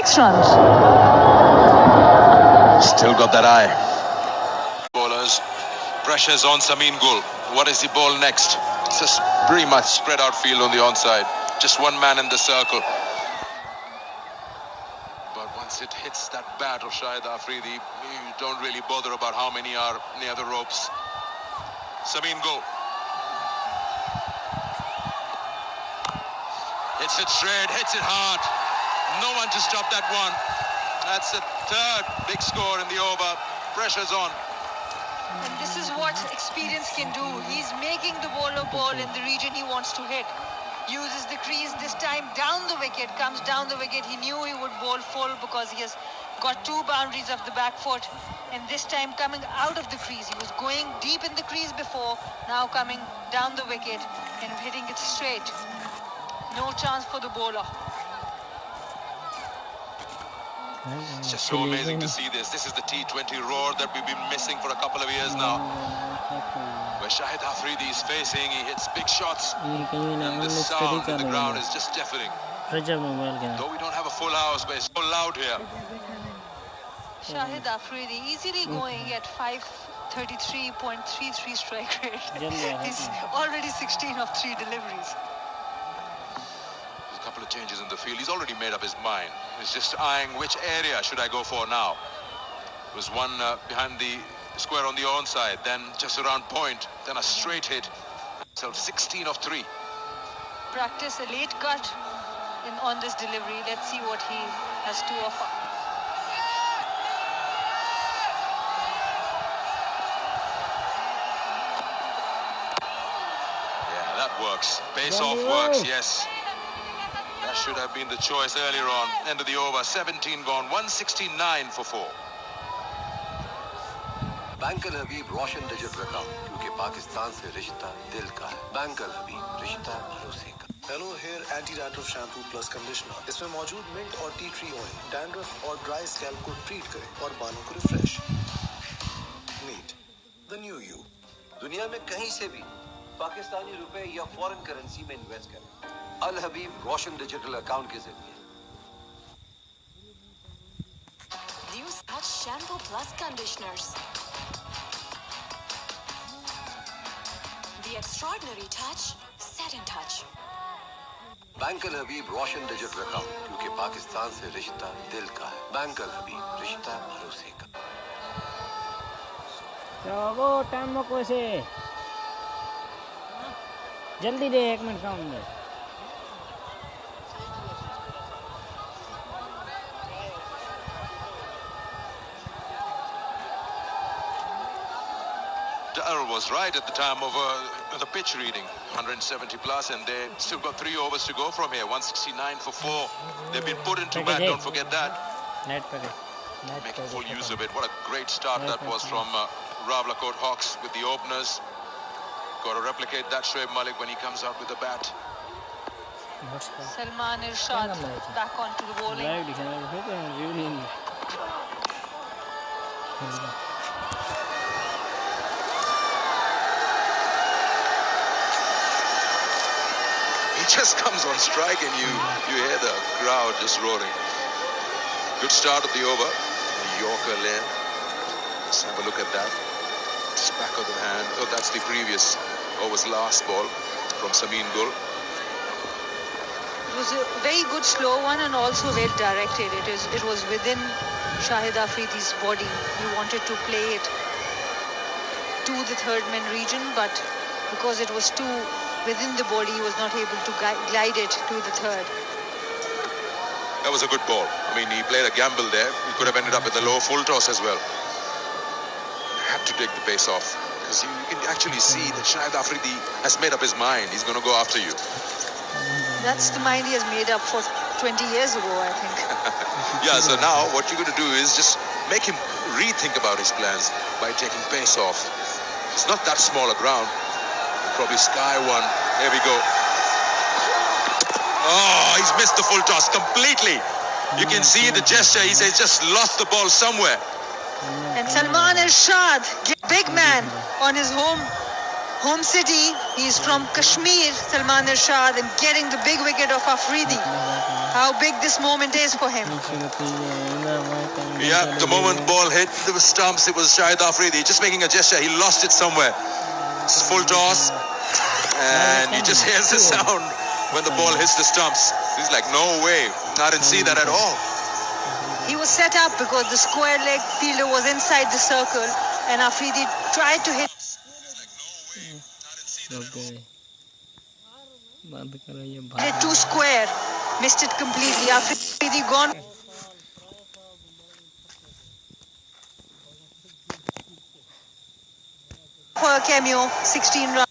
6 runs. Still got that eye. Bowlers. Pressures on Samin Gul. What is the ball next? It's just pretty much spread out field on the onside. Just one man in the circle. But once it hits that bat of Shahid Afridi, you don't really bother about how many are near the ropes. Samin Gul. Hits it straight, hits it hard. No one to stop that one. That's the third big score in the over. Pressure's on. And this is what experience can do. He's making the bowler ball in the region he wants to hit. Uses the crease this time down the wicket, comes down the wicket. He knew he would bowl full because he has got 2 boundaries of the back foot. And this time coming out of the crease. He was going deep in the crease before, now coming down the wicket and hitting it straight. No chance for the bowler. It's just so amazing to see this. This is the T20 roar that we've been missing for a couple of years now. Where Shahid Afridi is facing, he hits big shots. And the sound on the ground is just deafening. Though we don't have a full house, but it's so loud here. Shahid Afridi easily going at 533.33 strike rate. He's already 16 of 3 deliveries. A couple of changes in the field. He's already made up his mind. He's just eyeing which area should I go for now. It was one behind the square on the onside, then just around point, then a straight hit. So 16 of 3. Practice a late cut on this delivery. Let's see what he has to offer. Yeah, that works. Pace off works, yes. That should have been the choice earlier on. End of the over, 17 gone, 169 for 4. Bank Al Habib Roshan digit रखा क्योंकि पाकिस्तान से रिश्ता दिल का है। Bank Al हबीब रिश्ता भरोसे का। Hello hair anti dandruff shampoo plus conditioner. इसमें मौजूद मिंट और टी ट्री ऑयल डैंड्रफ और ड्राई स्कैल्प को ट्रीट करे और बालों को refresh. Meet the new you. दुनिया में कहीं से भी पाकिस्तानी रुपए या फॉरेन करेंसी में इन्वेस्ट करें अल हबीब रोशन डिजिटल अकाउंट के जरिए। New Touch Shampoo Plus Conditioners. The extraordinary touch, set in touch. Bank Al Habib Roshan digital account क्योंकि पाकिस्तान से रिश्ता दिल का है। बैंक अल हबीब रिश्ता भरोसे का। चलो टाइम में कैसे जल्दी दे 1 मिनट काम में। Darrell was right at the time of the pitch reading, 170 plus, and they still got 3 overs to go from here, 169 for 4. They've been put into bat, don't forget that. Making full use of it. What a great start that was from Rawalakot Hawks with the openers. Got to replicate that Shoaib Malik when he comes out with the bat. Salman Irshad back onto the bowling. He just comes on strike and you hear the crowd just roaring. Good start of the over. Yorker lane. Let's have a look at that. Just back of the hand. Oh, that's the previous over's last ball from Samin Gul. It was a very good slow one and also well directed. It was within Shahid Afridi's body. He wanted to play it to the third man region, but because it was too within the body, he was not able to glide it to the third. That was a good ball. I mean, he played a gamble there. He could have ended up with a low full toss as well. Had to take the pace off because you can actually see that Shahid Afridi has made up his mind. He's going to go after you. That's the mind he has made up for 20 years ago, I think. Yeah, so now what you're going to do is just make him rethink about his plans by taking pace off. It's not that small a ground. Probably sky one. There we go. Oh, he's missed the full toss completely. You can see the gesture. He's just lost the ball somewhere. And Salman Irshad, big man on his home city. He's from Kashmir, Salman Irshad, and getting the big wicket of Afridi. how big this moment is for him. Yeah, the moment ball hit the stumps, it was Shahid Afridi just making a gesture. He lost it somewhere. It's full toss, and he just hears the sound when the ball hits the stumps. He's like, no way. I didn't see that at all. He was set up because the square leg fielder was inside the circle, and Afridi tried to hit. Hit too square, missed it completely. Afridi gone for a cameo, 16 runs.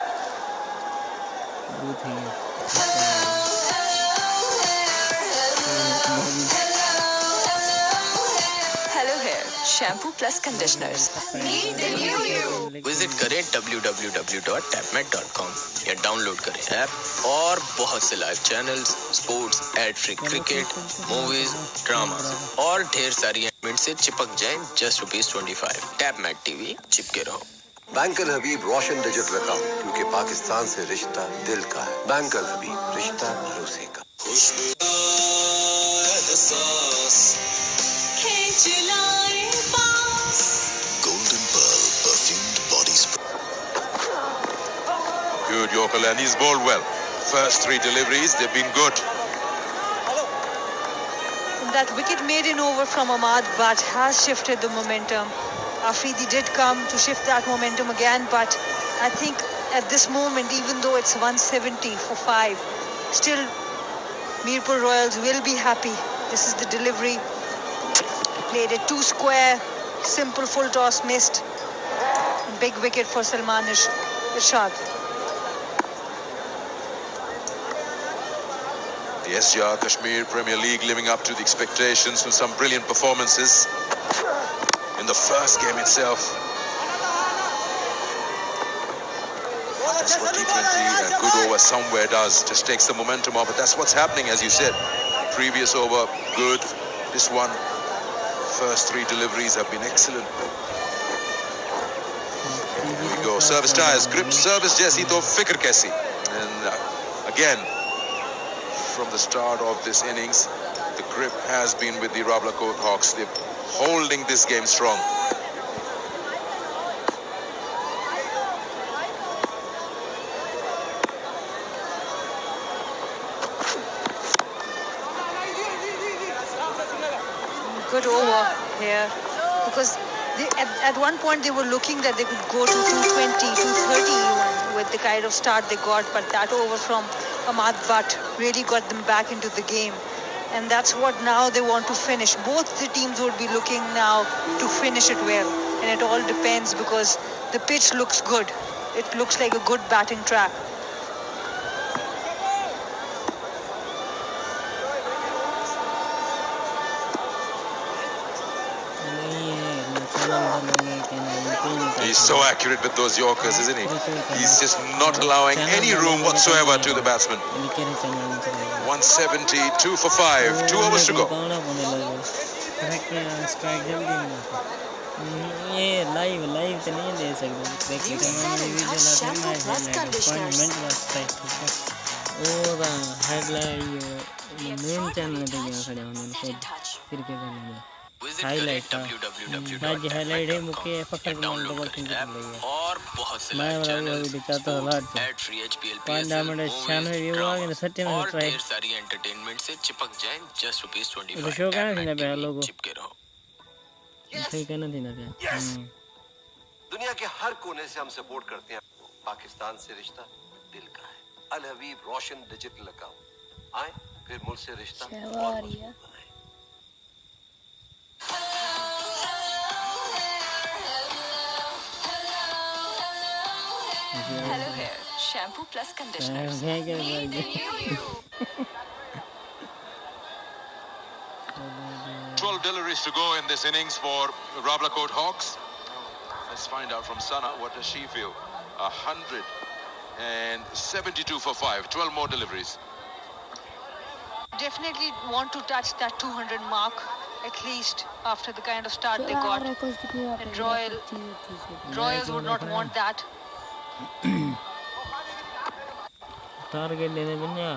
Hello Hair Shampoo Plus Conditioners. Meet the new you. Visit करें www.tapmet.com या download करें app और बहुत से live channels, sports, ad free cricket, movies, drama और ढेर सारी adamant से चिपक जाएं जस्ट ₹25। टैपमेट टीवी चिपके रहो। बैंक अल हबीब रोशन डिजिट रकम, क्योंकि पाकिस्तान से रिश्ता दिल का है। बैंक अल हबीब, रिश्ता भरोसे का। Golden Pearl perfumed body spray. Good Yorker, and he's bowled well. First 3 deliveries, they've been good. That wicket maiden over from Ahmad Butt has shifted the momentum. Afridi did come to shift that momentum again, but I think at this moment, even though it's 170 for 5, still Mirpur Royals will be happy. This is the delivery. Played it too square, simple full toss missed. Big wicket for Salman Irshad. The SGR Kashmir Premier League living up to the expectations with some brilliant performances in the first game itself. That's what T20 a good over somewhere does, just takes the momentum off. But that's what's happening, as you said. Previous over, good. This one, first 3 deliveries have been excellent. Here we go, service tires, grip service jaisi to fikr kaisi. And again, from the start of this innings, the grip has been with the Rawalakot Hawks. They're holding this game strong. Good over here, because at one point they were looking that they could go to 220, 230 even with the kind of start they got, but that over from Ahmad Butt really got them back into the game, and that's what now they want to finish. Both the teams would be looking now to finish it well, and it all depends because the pitch looks good. It looks like a good batting track. He's so accurate with those Yorkers, isn't he? He's just not allowing any room whatsoever to the batsman. 170, 2 for 5, 2 overs to go. Live तो नहीं दे सकते, Shampoo Plus Conditioners. और headlight main channel पे गया खड़े होने Set and touch. Cricket में visit highlight करें आज हाईलाइट है मुझे www.tapmet.com फकर या डाउनलोड करें ऐप और बहुत से मैं लाइव वाला चैनल्स, भी दिखाता हूँ स्पोर्ट्स, एड फ्री HPL पाँच PSL, डायमंड मूवीज, 96 व्यू आ गए ड्रामा 70 में और ट्राई ढेर सारी एंटरटेनमेंट से चिपक जाएं जस्ट ₹25। तो शो करना थी ना पे टैपमेट लोगों चिपके रहो। सही करना थी ना पे दुनिया के हर कोने से हम सपोर्ट करते हैं। पाकिस्तान से रिश्ता दिल का है। अल हबीब रोशन डिजिटल अकाउंट, आए फिर मुल्क से रिश्ता और मजबूत बनाएं। Hello Hair Shampoo Plus Conditioners. मैं क्या Meet the new you. 12 deliveries to go in this innings for Rawalakot Hawks. Let's find out from Sana, what does she feel? 172 for 5, 12 more deliveries. Definitely want to touch that 200 mark at least after the kind of start they got, and Royals would not want that. Target लेने बन्या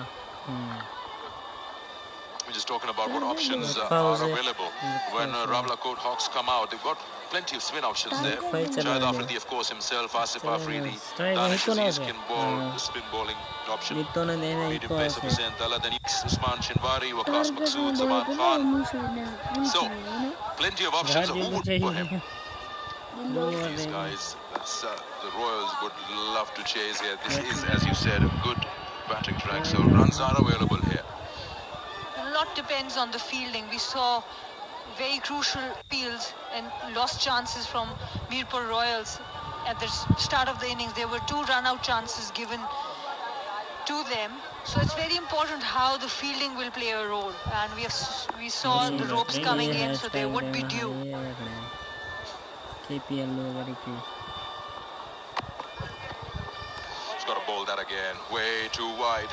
We're just talking about what options are available. When Rawalakot Hawks come out, they've got plenty of spin options there. Shahid Afridi, of course, himself, Asif Afridi, Danish Aziz can bowl the spin bowling option. Medium pace of Hussain Tala, then Usman Shinwari, Waqas Maqsood, Zaman Khan. So, plenty of options. Who would for him? These guys, the Royals would love to chase here. This is, as you said, a good batting track, so runs are available here. A lot depends on the fielding. We saw very crucial fields and lost chances from Mirpur Royals at the start of the innings. There were 2 run-out chances given to them. So it's very important how the fielding will play a role. And we saw the ropes coming in, so they would be due. KPL He's got to bowl that again, way too wide.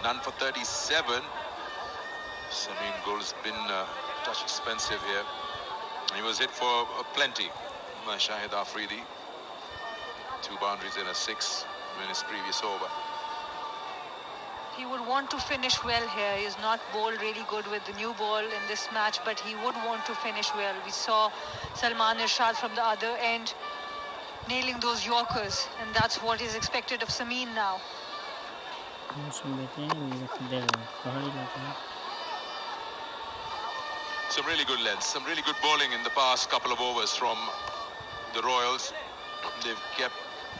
None for 37. Sameem Gul's been a touch expensive here. He was hit for plenty. Shahid Afridi, 2 boundaries and a 6 in his previous over. He would want to finish well here. He's not bowled really good with the new ball in this match, but he would want to finish well. We saw Salman Irshad from the other end nailing those Yorkers, and that's what is expected of Sameem now. Some really good lengths, some really good bowling in the past couple of overs from the Royals. They've kept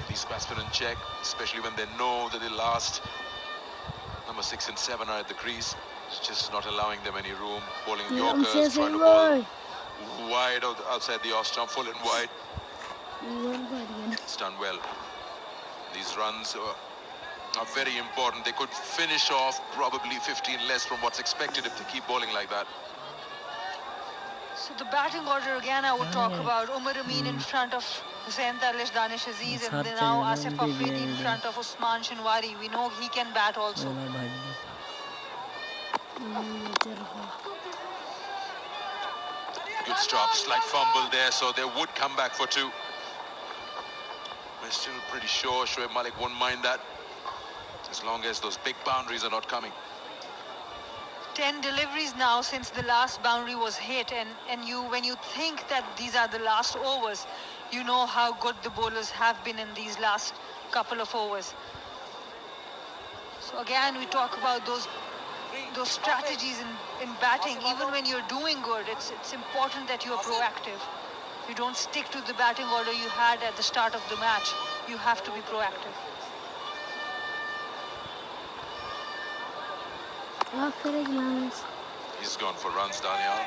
these batsmen in check, especially when they know that the last number 6 and 7 are at the crease. It's just not allowing them any room. Bowling Yorkers, trying to bowl wide outside the off stump, full and wide. It's done well. These runs are very important. They could finish off probably 15 less from what's expected if they keep bowling like that. So the batting order again I would talk about. Umar Amin in front of Hussain Talish, Danish Aziz, and then now Asif Afridi in front of Usman Shinwari. We know he can bat also. Good stop, slight fumble there, so they would come back for 2. We're still pretty sure Shoaib Malik won't mind that, as long as those big boundaries are not coming. 10 deliveries now since the last boundary was hit, and when you think that these are the last overs, you know how good the bowlers have been in these last couple of overs. So again, we talk about those strategies in batting. Even when you're doing good, it's important that you're proactive. You don't stick to the batting order you had at the start of the match. You have to be proactive. He's gone for runs, Daniel.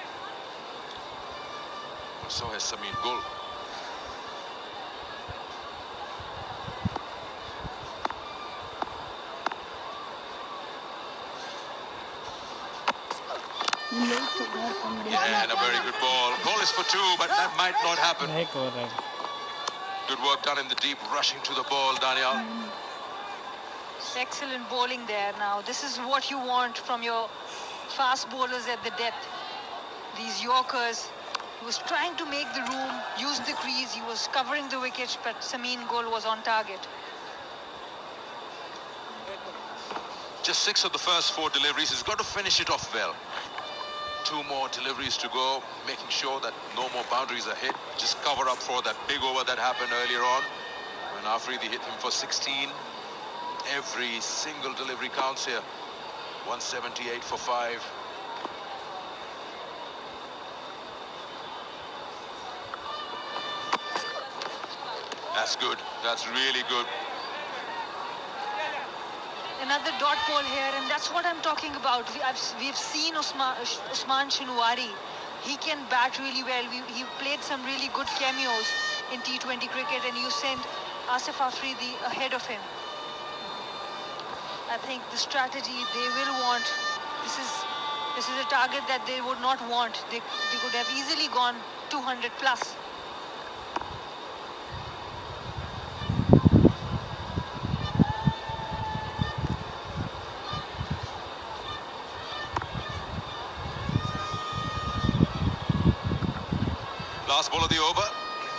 So has Sameem Gul. Yeah, and a very good ball. Ball is for 2, but that might not happen. Good work done in the deep, rushing to the ball, Daniel. Excellent bowling there now. This is what you want from your fast bowlers at the depth. These Yorkers. He was trying to make the room, use the crease. He was covering the wickets, but Sameem Gul was on target. Just 6 of the first 4 deliveries. He's got to finish it off well. 2 more deliveries to go, making sure that no more boundaries are hit. Just cover up for that big over that happened earlier on when Afridi hit him for 16. Every single delivery counts here. 178 for 5. That's good. That's really good. Another dot ball here, and that's what I'm talking about. We've seen Usman Shinwari. He can bat really well. He played some really good cameos in T20 cricket, and you sent Asif Afridi ahead of him. I think the strategy they will want, this is a target that they would not want. They could have easily gone 200 plus. Last ball of the over,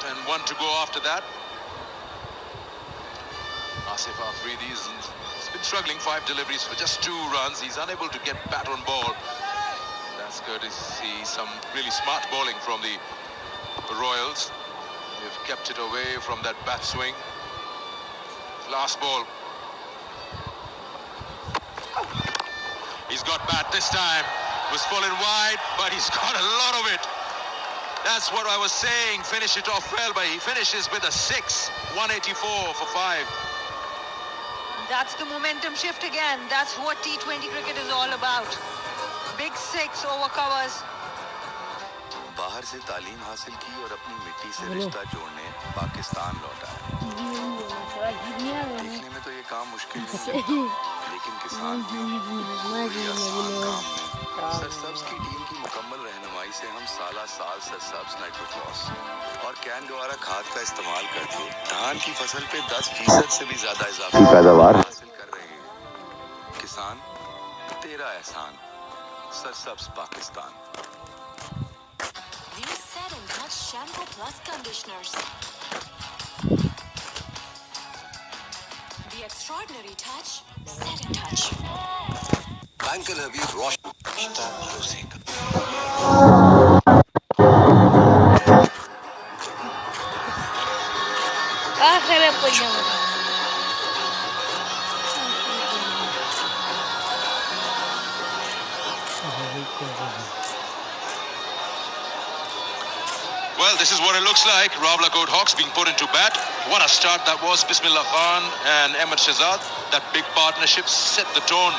and 1 to go after that. Asif Afridi has been struggling. 5 deliveries for just 2 runs. He's unable to get bat on ball. That's courtesy some really smart bowling from the Royals. They've kept it away from that bat swing. Last ball. He's got bat this time. Was fallen wide, but he's got a lot of it. That's what I was saying. Finish it off well, but he finishes with a 6. 184 for 5. That's the momentum shift again. That's what T20 cricket is all about. Big 6 over covers. बाहर से तालीम हासिल की और अपनी मिट्टी से रिश्ता जोड़ने पाकिस्तान लौटा है। देखने में तो ये काम मुश्किल नहीं है, लेकिन किसान सरसब्ज की टीम की मुकम्मल रहनुमाई से हम साल सरसब्ज नाइट्रोफ्लॉस और कैन द्वारा खाद का इस्तेमाल करके धान की फसल पे 10% से भी ज्यादा इजाफा पैदावार हासिल कर रहे हैं। किसान तेरा एहसान। सरसब्ज Pakistan. Set and Touch Shampoo Plus Conditioners. The extraordinary touch, Set and Touch. Banker Habib Roshan रिश्ता भरोसे का। Well, this is what it looks like. Rawalakot Hawks being put into bat. What a start that was. Bismillah Khan and Ahmed Shahzad. That big partnership set the tone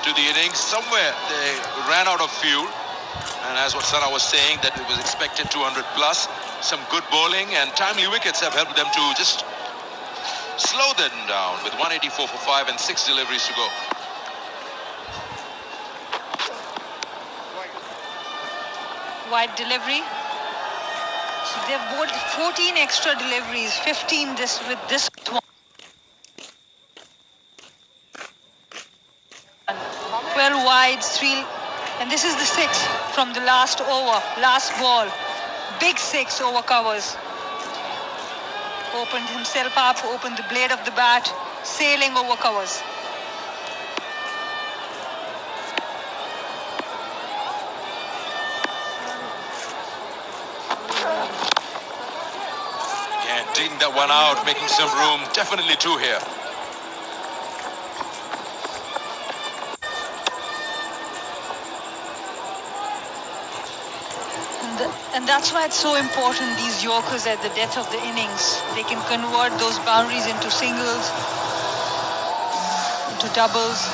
to the innings. Somewhere they ran out of fuel. And as what Sana was saying, that it was expected 200 plus. Some good bowling and timely wickets have helped them to just slow them down with 184 for 5 and 6 deliveries to go. Wide delivery. So they've bowled 14 extra deliveries, 15 with this one. 12 wides, 3, and this is the 6 from the last over, last ball. Big 6 over covers. Opened himself up, opened the blade of the bat, sailing over covers. Digging that one out, making some room. Definitely 2 here. And that's why it's so important, these Yorkers at the death of the innings. They can convert those boundaries into singles, into doubles.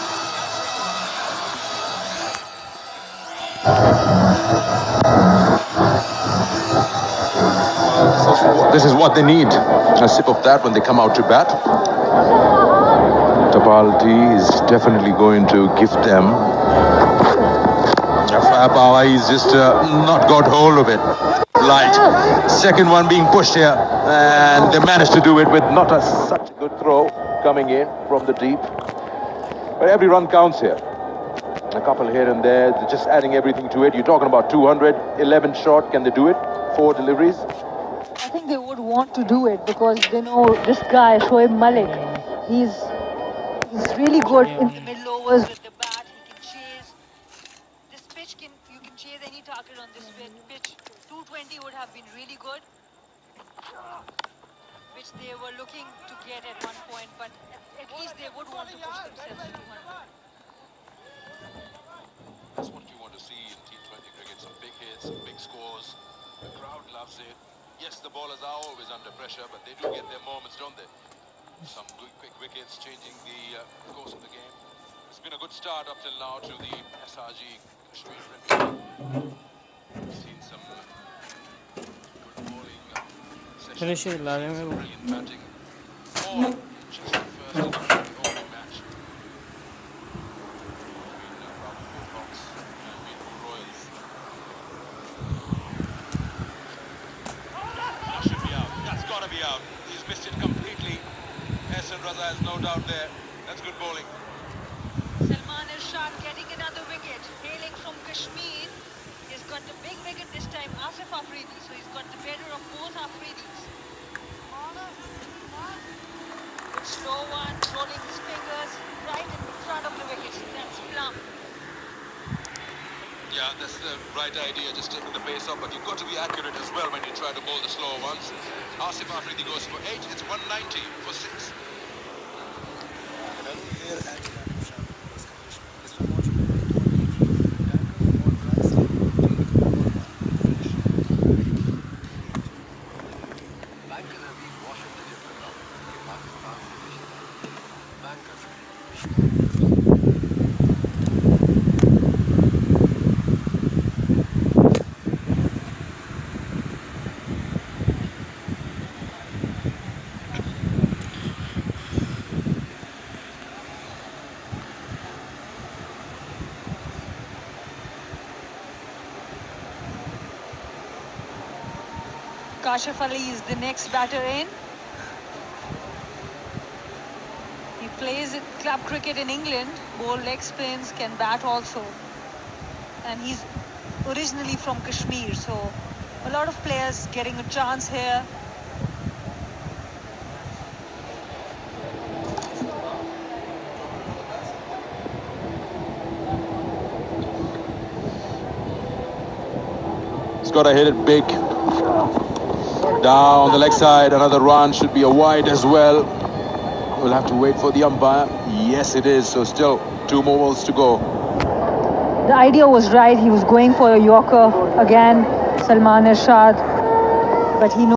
This is what they need. A sip of that when they come out to bat. Tapalti is definitely going to give them a fire power. He's just not got hold of it. Light. Second one being pushed here. And they managed to do it with not such a good throw coming in from the deep. But every run counts here. A couple here and there. They're just adding everything to it. You're talking about 200, 11 short. Can they do it? 4 deliveries. I think they would want to do it because they know this guy, Shoaib Malik, he's really good in the middle overs with the bat. He can chase. This pitch, you can chase any target on this pitch. 220 would have been really good, which they were looking to get at one point, but at least they would want to push themselves to 200. That's what you want to see in T20 cricket. Some big hits, some big scores. The crowd loves it. Yes, the bowlers are always under pressure, but they do get their moments, don't they? Some good quick wickets changing the course of the game. It's been a good start up till now to the SRG Kashmir Premier League. We've seen some good bowling sessions, some brilliant batting. Or just the first and only match between Rawalakot Hawks and Meerpur Royals. That should be out. That's got to be out. He's missed it completely. Ehsan Raza has no doubt there. That's good bowling. Salman Irshad getting another wicket, hailing from Kashmir. He's got the big wicket this time, Asif Afridi. So he's got the better of both Afridis. Good slow one, rolling his fingers right in Yeah, that's the right idea, just taking the pace up, but you've got to be accurate as well when you try to bowl the slower ones. Asif Afridi goes for 8, it's 190 for 6. Hair anti-dandruff shampoo plus conditioner. इसमें मौजूद है और tea tree oil, dandruff और dry scalp को treat करे और बालों को रिफ्रेश। बैंकर अभी वॉशिंग डिजिट लगाओ कि पाकिस्तान से रिश्ता बैंकर रिश्ता Kashif Ali is the next batter in. He plays club cricket in England, bowl leg spins, can bat also. And he's originally from Kashmir, so a lot of players getting a chance here. He's got to hit it big. Down the leg side, another run, should be a wide as well. We'll have to wait for the umpire. Yes, it is. So still 2 more balls to go. The idea was right. He was going for a Yorker again, Salman Irshad, but he knows